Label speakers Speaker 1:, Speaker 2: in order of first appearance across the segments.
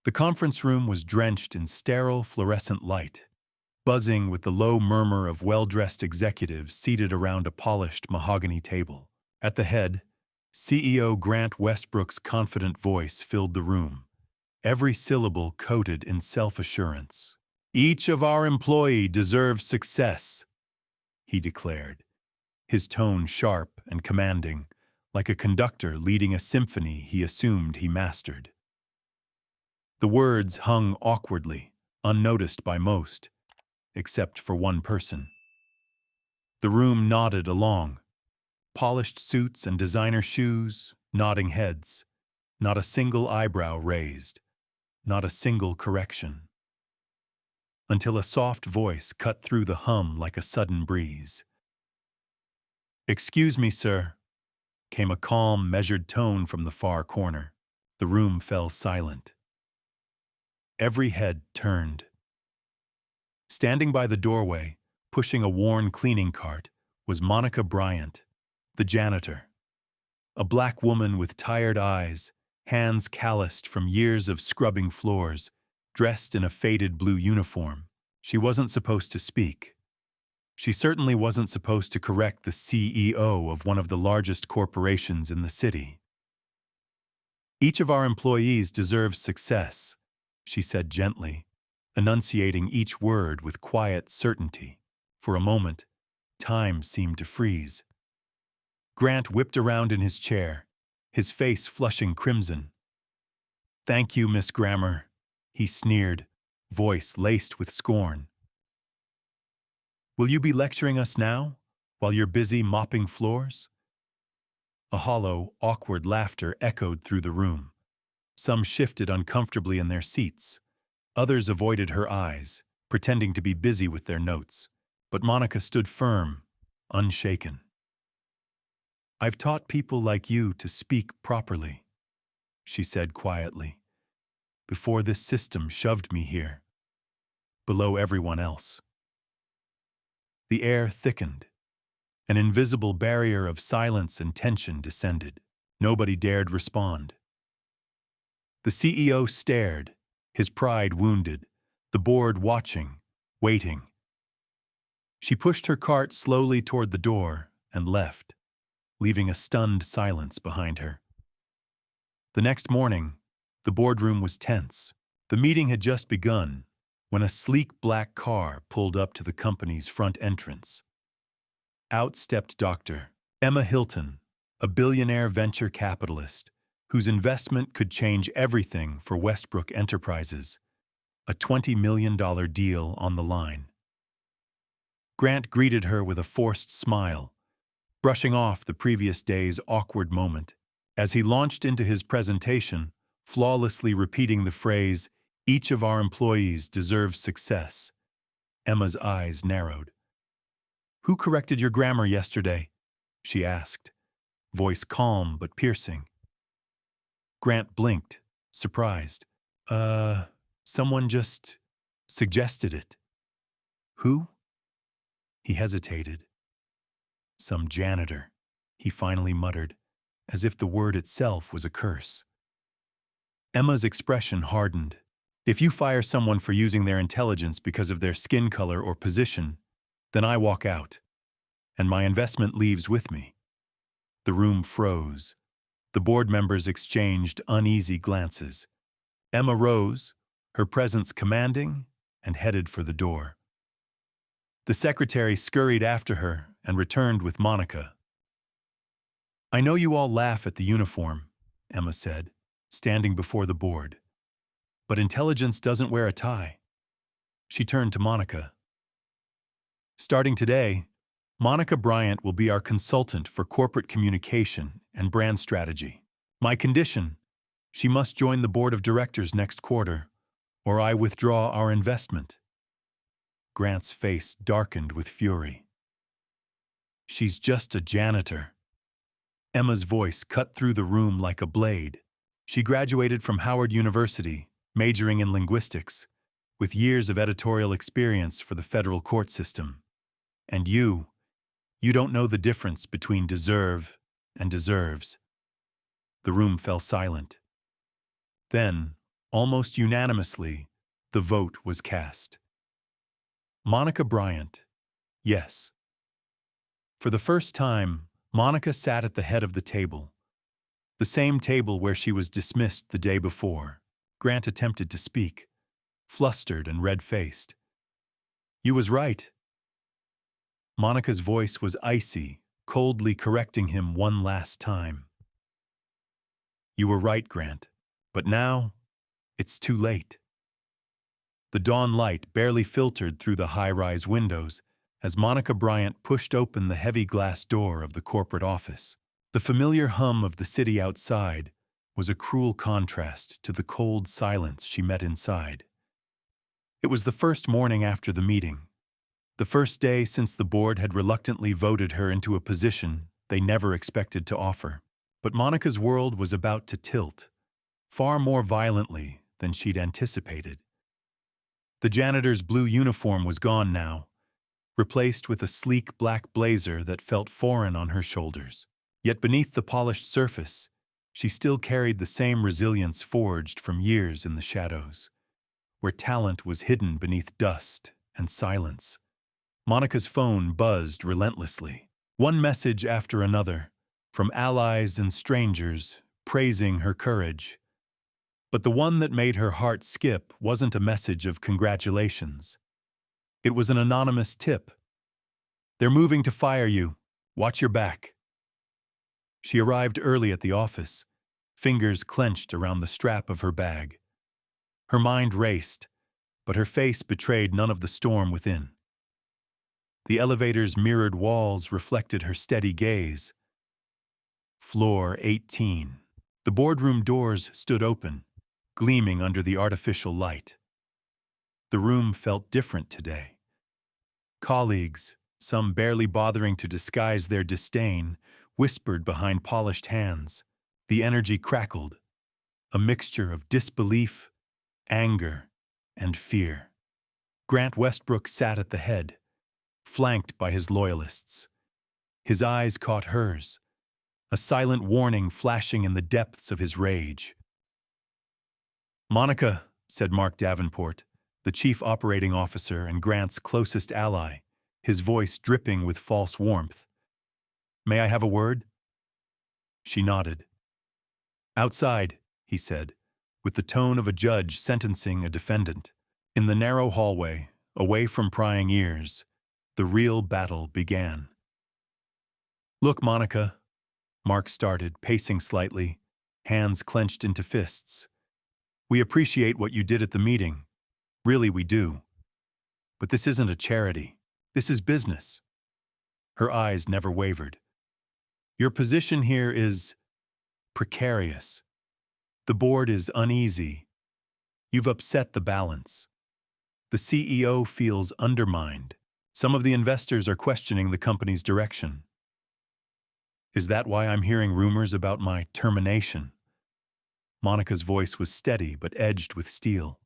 Speaker 1: The conference room was drenched in sterile fluorescent light, buzzing with the low murmur of well-dressed executives seated around a polished mahogany table. At the head, CEO Grant Westbrook's confident voice filled the room, every syllable coated in self-assurance. "Each of our employees deserves success," he declared, his tone sharp and commanding, like a conductor leading a symphony he assumed he mastered. The words hung awkwardly, unnoticed by most, except for one person. The room nodded along. Polished suits and designer shoes, nodding heads, not a single eyebrow raised, not a single correction. Until a soft voice cut through the hum like a sudden breeze. "Excuse me, sir," came a calm, measured tone from the far corner. The room fell silent. Every head turned. Standing by the doorway, pushing a worn cleaning cart, was Monica Bryant, the janitor. A black woman with tired eyes, hands calloused from years of scrubbing floors, dressed in a faded blue uniform. She wasn't supposed to speak. She certainly wasn't supposed to correct the CEO of one of the largest corporations in the city. "Each of our employees deserves success," she said gently, enunciating each word with quiet certainty. For a moment, time seemed to freeze. Grant whipped around in his chair, his face flushing crimson. "Thank you, Miss Grammer," he sneered, voice laced with scorn. "Will you be lecturing us now, while you're busy mopping floors?" A hollow, awkward laughter echoed through the room. Some shifted uncomfortably in their seats. Others avoided her eyes, pretending to be busy with their notes. But Monica stood firm, unshaken. "I've taught people like you to speak properly," she said quietly, "before this system shoved me here, below everyone else." The air thickened. An invisible barrier of silence and tension descended. Nobody dared respond. The CEO stared, his pride wounded, the board watching, waiting. She pushed her cart slowly toward the door and left, leaving a stunned silence behind her. The next morning, the boardroom was tense. The meeting had just begun when a sleek black car pulled up to the company's front entrance. Out stepped Dr. Emma Hilton, a billionaire venture capitalist whose investment could change everything for Westbrook Enterprises, a $20 million deal on the line. Grant greeted her with a forced smile, brushing off the previous day's awkward moment. As he launched into his presentation, flawlessly repeating the phrase, "Each of our employees deserves success," Emma's eyes narrowed. "Who corrected your grammar yesterday?" she asked, voice calm but piercing. Grant blinked, surprised. Someone just suggested it." "Who?" He hesitated. "Some janitor," he finally muttered, as if the word itself was a curse. Emma's expression hardened. "If you fire someone for using their intelligence because of their skin color or position, then I walk out, and my investment leaves with me." The room froze. The board members exchanged uneasy glances. Emma rose, her presence commanding, and headed for the door. The secretary scurried after her and returned with Monica. "I know you all laugh at the uniform," Emma said, standing before the board. "But intelligence doesn't wear a tie." She turned to Monica. "Starting today, Monica Bryant will be our consultant for corporate communication and brand strategy. My condition: she must join the board of directors next quarter, or I withdraw our investment." Grant's face darkened with fury. "She's just a janitor." Emma's voice cut through the room like a blade. She graduated from Howard University, majoring in linguistics, with years of editorial experience for the federal court system. And you don't know the difference between deserve and deserves." The room fell silent. Then, Almost unanimously, the vote was cast. Monica Bryant, yes. For the first time, Monica sat at the head of the table, the same table where she was dismissed the day before. Grant attempted to speak, flustered and red-faced. "You was right." Monica's voice was icy, coldly correcting him one last time. "You were right, Grant. But now, it's too late." The dawn light barely filtered through the high-rise windows as Monica Bryant pushed open the heavy glass door of the corporate office. The familiar hum of the city outside was a cruel contrast to the cold silence she met inside. It was the first morning after the meeting, the first day since the board had reluctantly voted her into a position they never expected to offer. But Monica's world was about to tilt, far more violently than she'd anticipated. The janitor's blue uniform was gone now, replaced with a sleek black blazer that felt foreign on her shoulders. Yet beneath the polished surface, she still carried the same resilience forged from years in the shadows, where talent was hidden beneath dust and silence. Monica's phone buzzed relentlessly, one message after another, from allies and strangers, praising her courage. But the one that made her heart skip wasn't a message of congratulations. It was an anonymous tip. "They're moving to fire you. Watch your back." She arrived early at the office, fingers clenched around the strap of her bag. Her mind raced, but her face betrayed none of the storm within. The elevator's mirrored walls reflected her steady gaze. Floor 18. The boardroom doors stood open, gleaming under the artificial light. The room felt different today. Colleagues, some barely bothering to disguise their disdain, whispered behind polished hands. The energy crackled, a mixture of disbelief, anger, and fear. Grant Westbrook sat at the head, flanked by his loyalists. His eyes caught hers, a silent warning flashing in the depths of his rage. "Monica," said Mark Davenport, the chief operating officer and Grant's closest ally, his voice dripping with false warmth. "May I have a word?" She nodded. "Outside," he said, with the tone of a judge sentencing a defendant. In the narrow hallway, away from prying ears, the real battle began. "Look, Monica," Mark started, pacing slightly, hands clenched into fists. "We appreciate what you did at the meeting. Really, we do. But this isn't a charity. This is business." Her eyes never wavered. "Your position here is precarious. The board is uneasy. You've upset the balance. The CEO feels undermined. Some of the investors are questioning the company's direction. Is that why I'm hearing rumors about my termination?" Monica's voice was steady but edged with steel.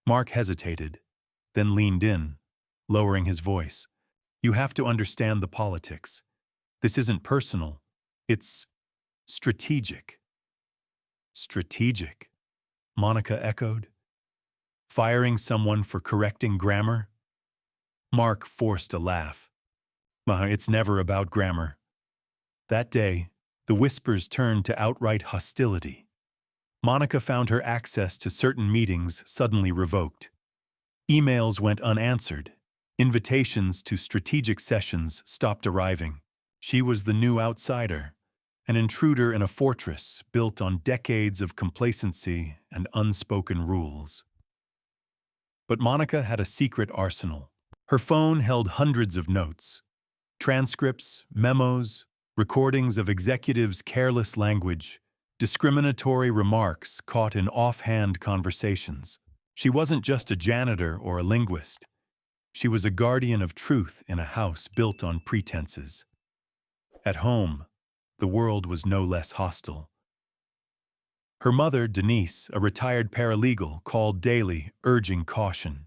Speaker 1: Mark hesitated, then leaned in, lowering his voice. "You have to understand the politics. This isn't personal. It's strategic." "Strategic?" Monica echoed. "Firing someone for correcting grammar?" Mark forced a laugh. It's never about grammar." That day, the whispers turned to outright hostility. Monica found her access to certain meetings suddenly revoked. Emails went unanswered. Invitations to strategic sessions stopped arriving. She was the new outsider, an intruder in a fortress built on decades of complacency and unspoken rules. But Monica had a secret arsenal. Her phone held hundreds of notes, transcripts, memos, recordings of executives' careless language, discriminatory remarks caught in offhand conversations. She wasn't just a janitor or a linguist. She was a guardian of truth in a house built on pretenses. At home, the world was no less hostile. Her mother, Denise, a retired paralegal, called daily, urging caution.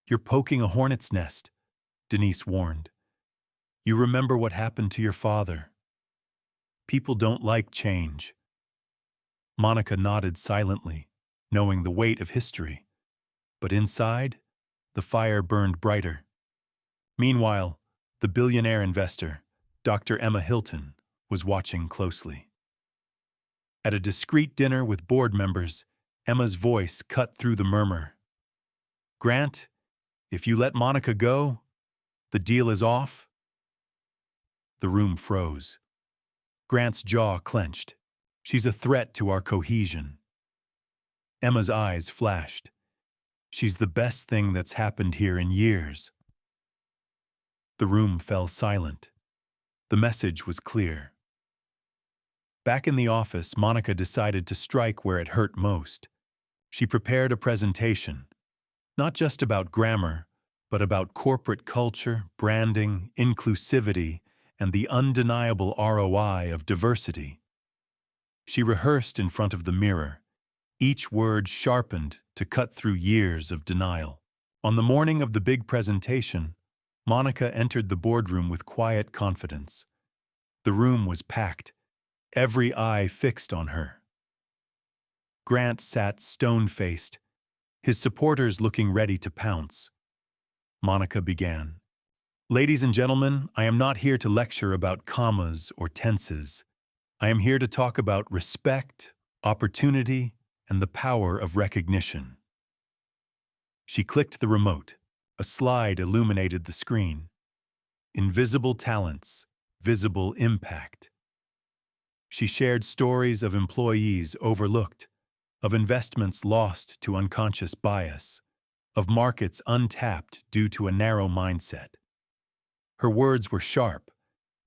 Speaker 1: "You're poking a hornet's nest," Denise warned. "You remember what happened to your father. People don't like change." Monica nodded silently, knowing the weight of history. But inside, the fire burned brighter. Meanwhile, the billionaire investor, Dr. Emma Hilton, was watching closely. At a discreet dinner with board members, Emma's voice cut through the murmur. "Grant, if you let Monica go, the deal is off." The room froze. Grant's jaw clenched. "She's a threat to our cohesion." Emma's eyes flashed. "She's the best thing that's happened here in years." The room fell silent. The message was clear. Back in the office, Monica decided to strike where it hurt most. She prepared a presentation, not just about grammar, but about corporate culture, branding, inclusivity, and the undeniable ROI of diversity. She rehearsed in front of the mirror, each word sharpened to cut through years of denial. On the morning of the big presentation, Monica entered the boardroom with quiet confidence. The room was packed, every eye fixed on her. Grant sat stone-faced, his supporters looking ready to pounce. Monica began. "Ladies and gentlemen, I am not here to lecture about commas or tenses. I am here to talk about respect, opportunity, and the power of recognition." She clicked the remote. A slide illuminated the screen. Invisible talents, visible impact. She shared stories of employees overlooked, of investments lost to unconscious bias, of markets untapped due to a narrow mindset. Her words were sharp,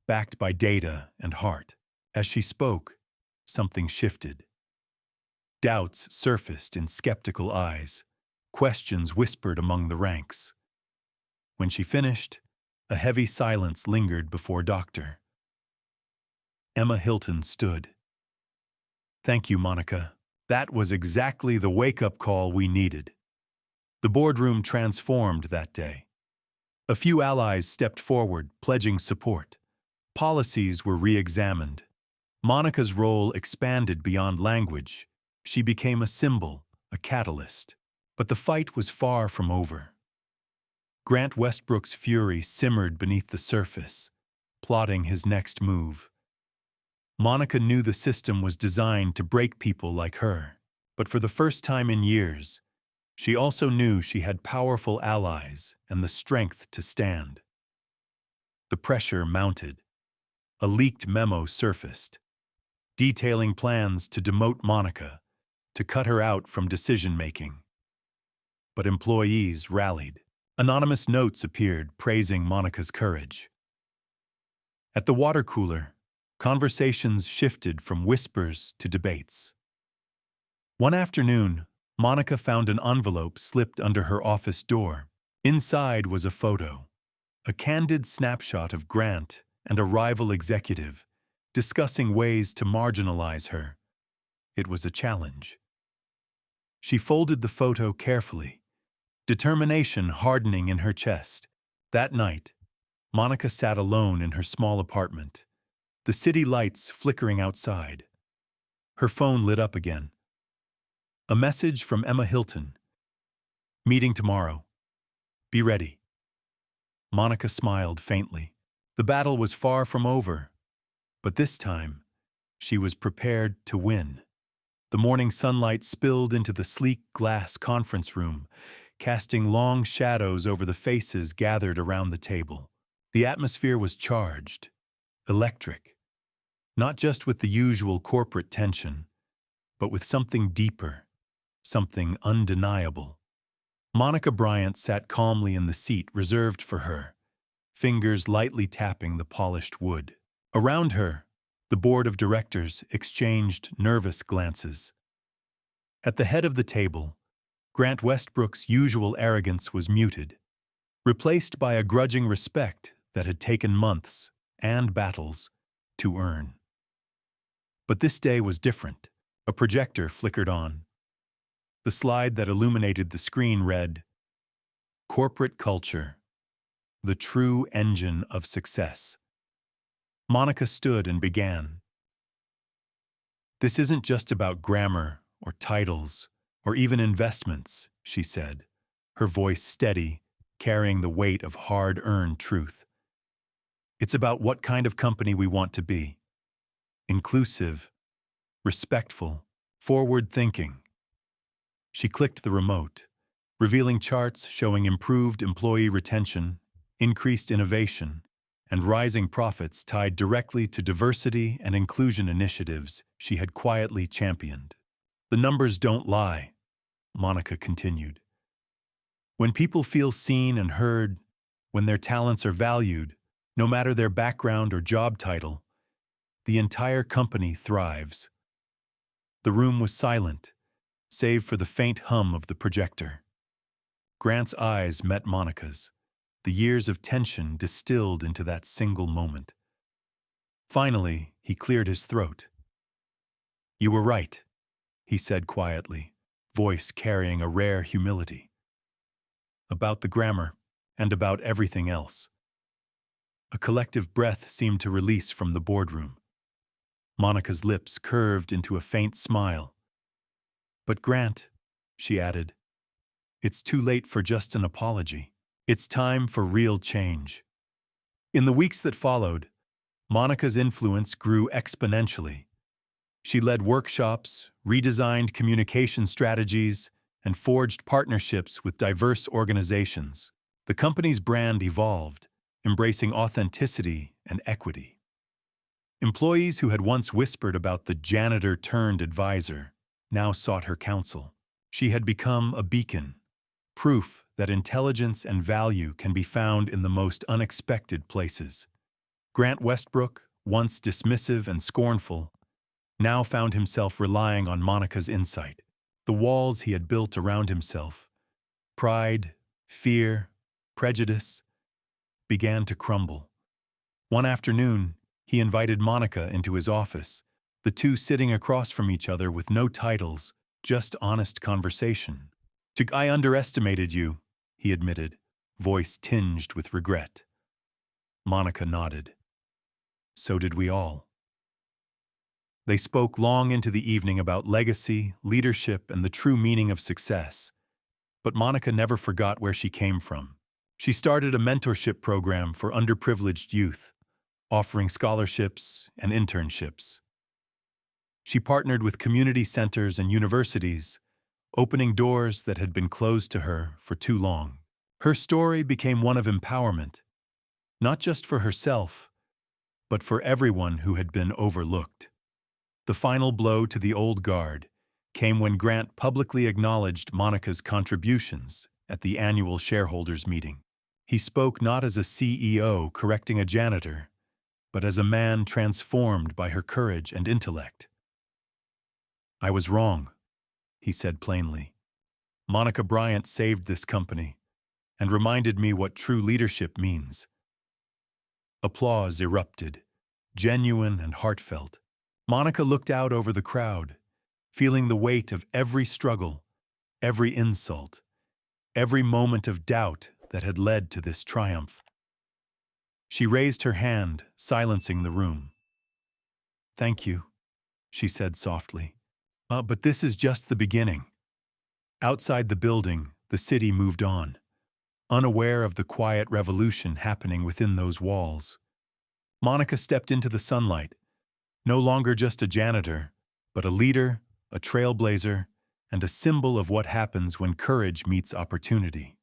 Speaker 1: backed by data and heart. As she spoke, something shifted. Doubts surfaced in skeptical eyes, questions whispered among the ranks. When she finished, a heavy silence lingered before Dr. Emma Hilton stood. "Thank you, Monica. That was exactly the wake-up call we needed." The boardroom transformed that day. A few allies stepped forward, pledging support. Policies were re-examined. Monica's role expanded beyond language. She became a symbol, a catalyst. But the fight was far from over. Grant Westbrook's fury simmered beneath the surface, plotting his next move. Monica knew the system was designed to break people like her, but for the first time in years, she also knew she had powerful allies and the strength to stand. The pressure mounted. A leaked memo surfaced, detailing plans to demote Monica, to cut her out from decision-making. But employees rallied. Anonymous notes appeared praising Monica's courage. At the water cooler, conversations shifted from whispers to debates. One afternoon, Monica found an envelope slipped under her office door. Inside was a photo, a candid snapshot of Grant and a rival executive, discussing ways to marginalize her. It was a challenge. She folded the photo carefully, determination hardening in her chest. That night, Monica sat alone in her small apartment, the city lights flickering outside. Her phone lit up again. A message from Emma Hilton. "Meeting tomorrow. Be ready." Monica smiled faintly. The battle was far from over, but this time, she was prepared to win. The morning sunlight spilled into the sleek glass conference room, casting long shadows over the faces gathered around the table. The atmosphere was charged, electric, not just with the usual corporate tension, but with something deeper, something undeniable. Monica Bryant sat calmly in the seat reserved for her, fingers lightly tapping the polished wood. Around her, the board of directors exchanged nervous glances. At the head of the table, Grant Westbrook's usual arrogance was muted, replaced by a grudging respect that had taken months and battles to earn. But this day was different. A projector flickered on. The slide that illuminated the screen read, "Corporate Culture, the True Engine of Success." Monica stood and began. "This isn't just about grammar or titles or even investments, she said, her voice steady, carrying the weight of hard-earned truth. It's about what kind of company we want to be. Inclusive, respectful, forward-thinking. She clicked the remote, revealing charts showing improved employee retention, increased innovation, and rising profits tied directly to diversity and inclusion initiatives she had quietly championed. The numbers don't lie, Monica continued. When people feel seen and heard, when their talents are valued, no matter their background or job title, the entire company thrives. The room was silent, save for the faint hum of the projector. Grant's eyes met Monica's, the years of tension distilled into that single moment. Finally, he cleared his throat. "You were right," he said quietly, voice carrying a rare humility. "About the grammar, and about everything else." A collective breath seemed to release from the boardroom. Monica's lips curved into a faint smile. "But Grant," she added, "it's too late for just an apology. It's time for real change." In the weeks that followed, Monica's influence grew exponentially. She led workshops, redesigned communication strategies, and forged partnerships with diverse organizations. The company's brand evolved, embracing authenticity and equity. Employees who had once whispered about the janitor-turned-advisor now sought her counsel. She had become a beacon, proof that intelligence and value can be found in the most unexpected places. Grant Westbrook, once dismissive and scornful, now found himself relying on Monica's insight. The walls he had built around himself, pride, fear, prejudice, began to crumble. One afternoon, he invited Monica into his office, the two sitting across from each other with no titles, just honest conversation. "I underestimated you," he admitted, voice tinged with regret. Monica nodded. "So did we all." They spoke long into the evening about legacy, leadership, and the true meaning of success. But Monica never forgot where she came from. She started a mentorship program for underprivileged youth, offering scholarships and internships. She partnered with community centers and universities, opening doors that had been closed to her for too long. Her story became one of empowerment, not just for herself, but for everyone who had been overlooked. The final blow to the old guard came when Grant publicly acknowledged Monica's contributions at the annual shareholders' meeting. He spoke not as a CEO correcting a janitor, but as a man transformed by her courage and intellect. "I was wrong," he said plainly. "Monica Bryant saved this company and reminded me what true leadership means." Applause erupted, genuine and heartfelt. Monica looked out over the crowd, feeling the weight of every struggle, every insult, every moment of doubt that had led to this triumph. She raised her hand, silencing the room. "Thank you," she said softly. But this is just the beginning." Outside the building, the city moved on, unaware of the quiet revolution happening within those walls. Monica stepped into the sunlight, no longer just a janitor, but a leader, a trailblazer, and a symbol of what happens when courage meets opportunity.